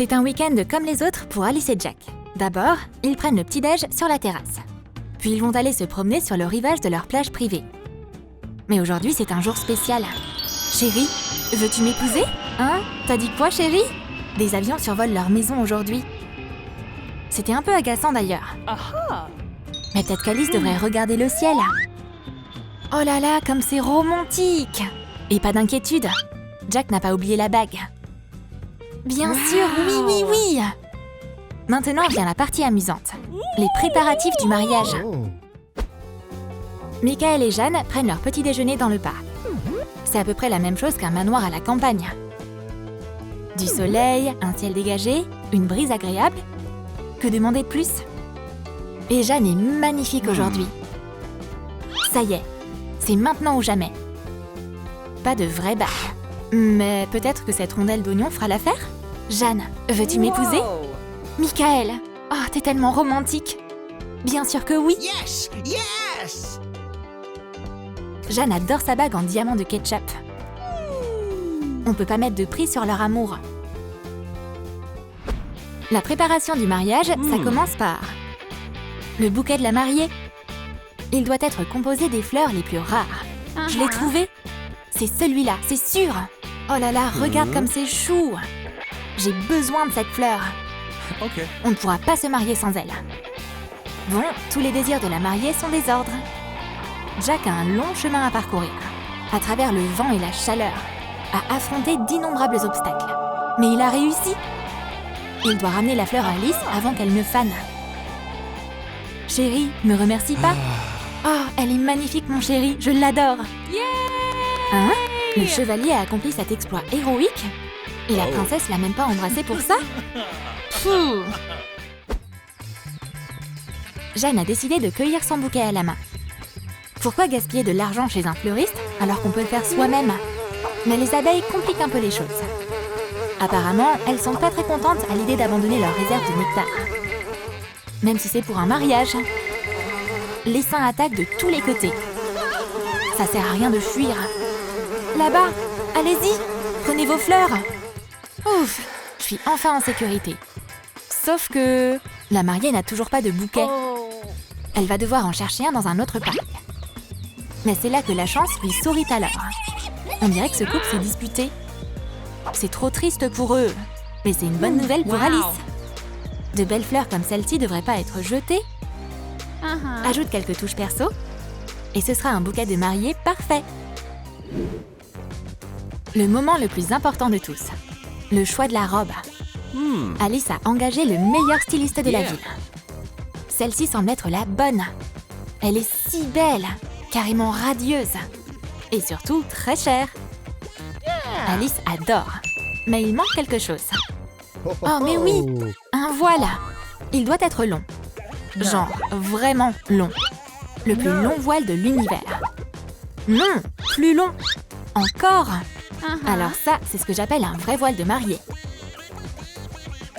C'est un week-end comme les autres pour Alice et Jack. D'abord, ils prennent le petit-déj sur la terrasse. Puis ils vont aller se promener sur le rivage de leur plage privée. Mais aujourd'hui, c'est un jour spécial. Chérie, veux-tu m'épouser? Hein? T'as dit quoi, chérie? Des avions survolent leur maison aujourd'hui. C'était un peu agaçant d'ailleurs. Mais peut-être qu'Alice devrait regarder le ciel. Oh là là, comme c'est romantique! Et pas d'inquiétude, Jack n'a pas oublié la bague. Bien sûr, oui! Maintenant vient la partie amusante. Les préparatifs du mariage. Michael et Jeanne prennent leur petit déjeuner dans le parc. C'est à peu près la même chose qu'un manoir à la campagne. Du soleil, un ciel dégagé, une brise agréable. Que demander de plus? Et Jeanne est magnifique aujourd'hui. Ça y est, c'est maintenant ou jamais. Pas de vraie bague. Mais peut-être que cette rondelle d'oignon fera l'affaire? Jeanne, veux-tu m'épouser? Michael, oh, t'es tellement romantique. Bien sûr que oui. Yes! Yes! Jeanne adore sa bague en diamant de ketchup. On peut pas mettre de prix sur leur amour. La préparation du mariage, ça commence par le bouquet de la mariée. Il doit être composé des fleurs les plus rares. Je l'ai trouvé. C'est celui-là, c'est sûr. Oh là là, regarde comme c'est chou. J'ai besoin de cette fleur. Ok. On ne pourra pas se marier sans elle. Bon, tous les désirs de la mariée sont des ordres. Jack a un long chemin à parcourir, à travers le vent et la chaleur, à affronter d'innombrables obstacles. Mais il a réussi. Il doit ramener la fleur à Alice avant qu'elle ne fane. Chérie, me remercie pas. Oh, elle est magnifique, mon chéri, je l'adore. Hein? Le chevalier a accompli cet exploit héroïque? Et la princesse l'a même pas embrassé pour ça? Pfff. Jeanne a décidé de cueillir son bouquet à la main. Pourquoi gaspiller de l'argent chez un fleuriste alors qu'on peut le faire soi-même? Mais les abeilles compliquent un peu les choses. Apparemment, elles sont pas très contentes à l'idée d'abandonner leur réserve de nectar. Même si c'est pour un mariage. L'essaim attaque de tous les côtés. Ça sert à rien de fuir. Là-bas, allez-y, prenez vos fleurs. Ouf, je suis enfin en sécurité. Sauf que la mariée n'a toujours pas de bouquet. Elle va devoir en chercher un dans un autre parc. Mais c'est là que la chance lui sourit alors. On dirait que ce couple s'est disputé. C'est trop triste pour eux. Mais c'est une bonne nouvelle pour Alice. De belles fleurs comme celle-ci ne devraient pas être jetées. Ajoute quelques touches perso. Et ce sera un bouquet de mariée parfait. Le moment le plus important de tous. Le choix de la robe. Alice a engagé le meilleur styliste de la ville. Celle-ci semble être la bonne. Elle est si belle, carrément radieuse. Et surtout très chère. Alice adore. Mais il manque quelque chose. Oh mais oui, un voile. Il doit être long. Genre vraiment long. Le plus long voile de l'univers. Non, plus long. Encore. Alors ça, c'est ce que j'appelle un vrai voile de mariée.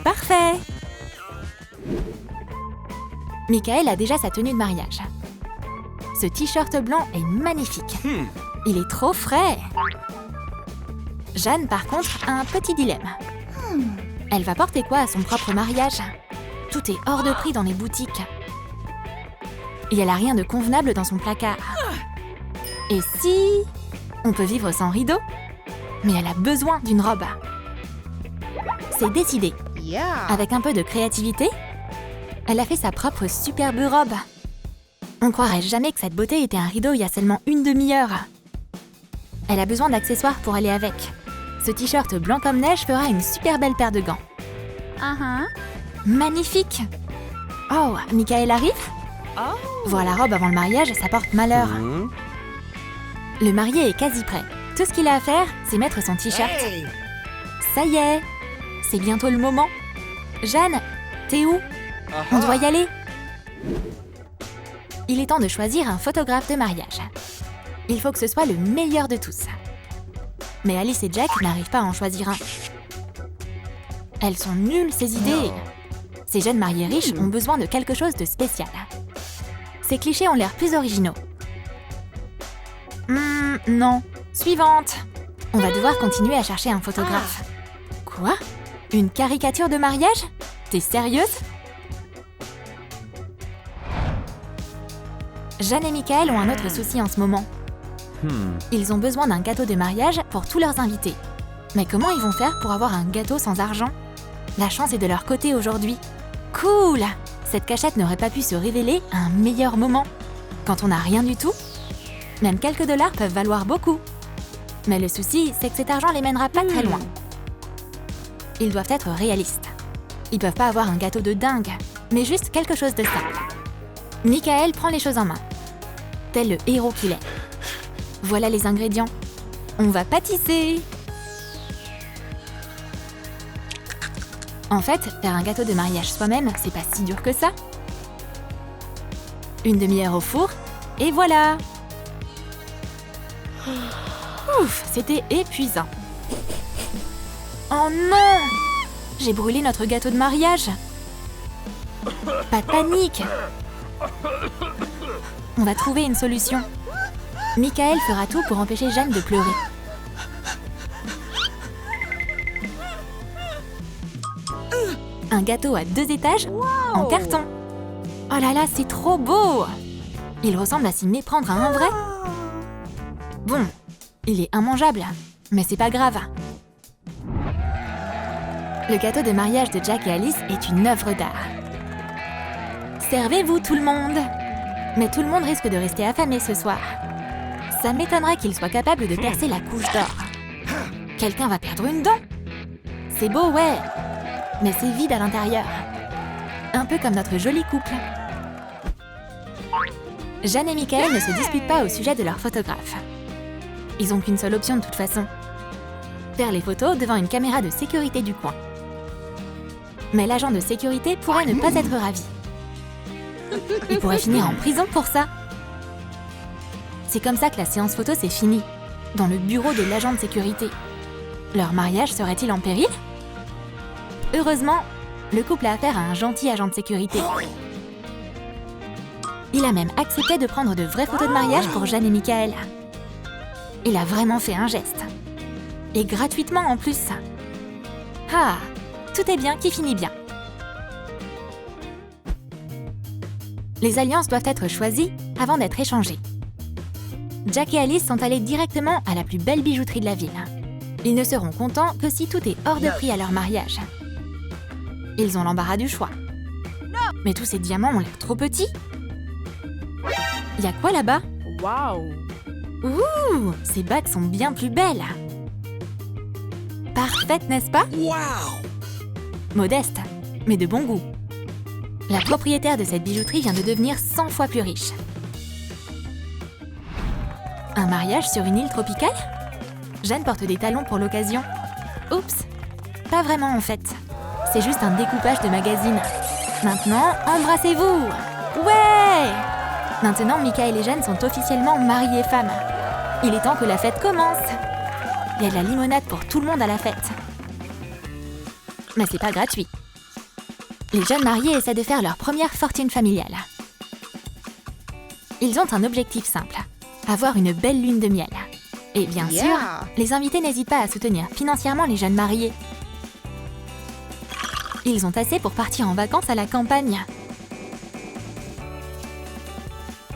Parfait. Michael a déjà sa tenue de mariage. Ce t-shirt blanc est magnifique. Il est trop frais. Jeanne, par contre, a un petit dilemme. Elle va porter quoi à son propre mariage? Tout est hors de prix dans les boutiques. Et elle a rien de convenable dans son placard. Et si on peut vivre sans rideau? Mais elle a besoin d'une robe. C'est décidé. Avec un peu de créativité, elle a fait sa propre superbe robe. On croirait jamais que cette beauté était un rideau il y a seulement une demi-heure. Elle a besoin d'accessoires pour aller avec. Ce t-shirt blanc comme neige fera une super belle paire de gants. Magnifique! Oh, Michael arrive? Voir la robe avant le mariage, ça porte malheur. Le marié est quasi prêt. Tout ce qu'il a à faire, c'est mettre son t-shirt. Ça y est, c'est bientôt le moment. Jeanne, t'es où? On doit y aller. Il est temps de choisir un photographe de mariage. Il faut que ce soit le meilleur de tous. Mais Alice et Jack n'arrivent pas à en choisir un. Elles sont nulles, ces idées. Ces jeunes mariés riches ont besoin de quelque chose de spécial. Ces clichés ont l'air plus originaux. Non. Suivante. On va devoir continuer à chercher un photographe. Quoi? Une caricature de mariage? T'es sérieuse? Jeanne et Michael ont un autre souci en ce moment. Ils ont besoin d'un gâteau de mariage pour tous leurs invités. Mais comment ils vont faire pour avoir un gâteau sans argent? La chance est de leur côté aujourd'hui. Cool! Cette cachette n'aurait pas pu se révéler à un meilleur moment. Quand on n'a rien du tout, même quelques dollars peuvent valoir beaucoup. Mais le souci, c'est que cet argent les mènera pas très loin. Ils doivent être réalistes. Ils peuvent pas avoir un gâteau de dingue, mais juste quelque chose de simple. Michael prend les choses en main, tel le héros qu'il est. Voilà les ingrédients. On va pâtisser. En fait, faire un gâteau de mariage soi-même, c'est pas si dur que ça. Une demi-heure au four, et voilà. Ouf, c'était épuisant. Oh non! J'ai brûlé notre gâteau de mariage. Pas de panique. On va trouver une solution. Michael fera tout pour empêcher Jeanne de pleurer. Un gâteau à 2 étages en carton. Oh là là, c'est trop beau! Il ressemble à s'y méprendre à un vrai. Bon, il est immangeable, mais c'est pas grave. Le gâteau de mariage de Jack et Alice est une œuvre d'art. Servez-vous tout le monde! Mais tout le monde risque de rester affamé ce soir. Ça m'étonnerait qu'il soit capable de percer la couche d'or. Quelqu'un va perdre une dent. C'est beau, ouais, mais c'est vide à l'intérieur. Un peu comme notre joli couple. Jeanne et Michael ne se disputent pas au sujet de leur photographe. Ils n'ont qu'une seule option de toute façon. Faire les photos devant une caméra de sécurité du coin. Mais l'agent de sécurité pourrait ne pas être ravi. Il pourrait finir en prison pour ça. C'est comme ça que la séance photo s'est finie, dans le bureau de l'agent de sécurité. Leur mariage serait-il en péril? Heureusement, le couple a affaire à un gentil agent de sécurité. Il a même accepté de prendre de vraies photos de mariage pour Jeanne et Michael. Il a vraiment fait un geste. Et gratuitement en plus. Ah, tout est bien qui finit bien. Les alliances doivent être choisies avant d'être échangées. Jack et Alice sont allés directement à la plus belle bijouterie de la ville. Ils ne seront contents que si tout est hors de prix à leur mariage. Ils ont l'embarras du choix. Mais tous ces diamants ont l'air trop petits. Y a quoi là-bas? Wow! Ouh, ces bagues sont bien plus belles. Parfaite, n'est-ce pas? Wow! Modeste, mais de bon goût. La propriétaire de cette bijouterie vient de devenir 100 fois plus riche. Un mariage sur une île tropicale? Jeanne porte des talons pour l'occasion. Oups, pas vraiment en fait. C'est juste un découpage de magazine. Maintenant, embrassez-vous! Ouais! Maintenant, Michael et Jeanne sont officiellement mariés femmes. Il est temps que la fête commence. Il y a de la limonade pour tout le monde à la fête. Mais c'est pas gratuit. Les jeunes mariés essaient de faire leur première fortune familiale. Ils ont un objectif simple, avoir une belle lune de miel. Et bien sûr, les invités n'hésitent pas à soutenir financièrement les jeunes mariés. Ils ont assez pour partir en vacances à la campagne.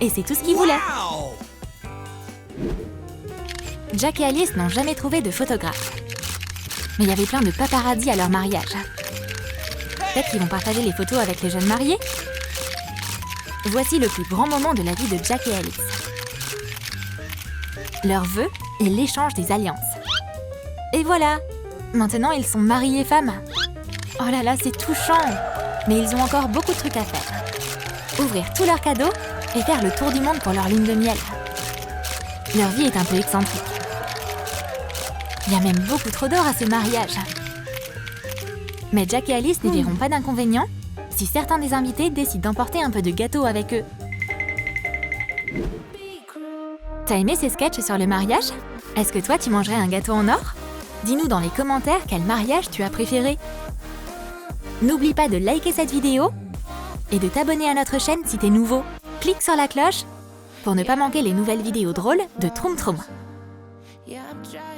Et c'est tout ce qu'ils voulaient. Wow! Jack et Alice n'ont jamais trouvé de photographe. Mais il y avait plein de paparazzi à leur mariage. Peut-être qu'ils vont partager les photos avec les jeunes mariés. Voici le plus grand moment de la vie de Jack et Alice. Leur vœu est l'échange des alliances. Et voilà, maintenant ils sont mariés femmes. Oh là là, c'est touchant. Mais ils ont encore beaucoup de trucs à faire. Ouvrir tous leurs cadeaux et faire le tour du monde pour leur lune de miel. Leur vie est un peu excentrique. Il y a même beaucoup trop d'or à ce mariage. Mais Jack et Alice ne verront pas d'inconvénient si certains des invités décident d'emporter un peu de gâteau avec eux. T'as aimé ces sketchs sur le mariage? Est-ce que toi tu mangerais un gâteau en or? Dis-nous dans les commentaires quel mariage tu as préféré. N'oublie pas de liker cette vidéo et de t'abonner à notre chaîne si t'es nouveau. Clique sur la cloche pour ne pas manquer les nouvelles vidéos drôles de Troum Troum. Yeah, I'm trying.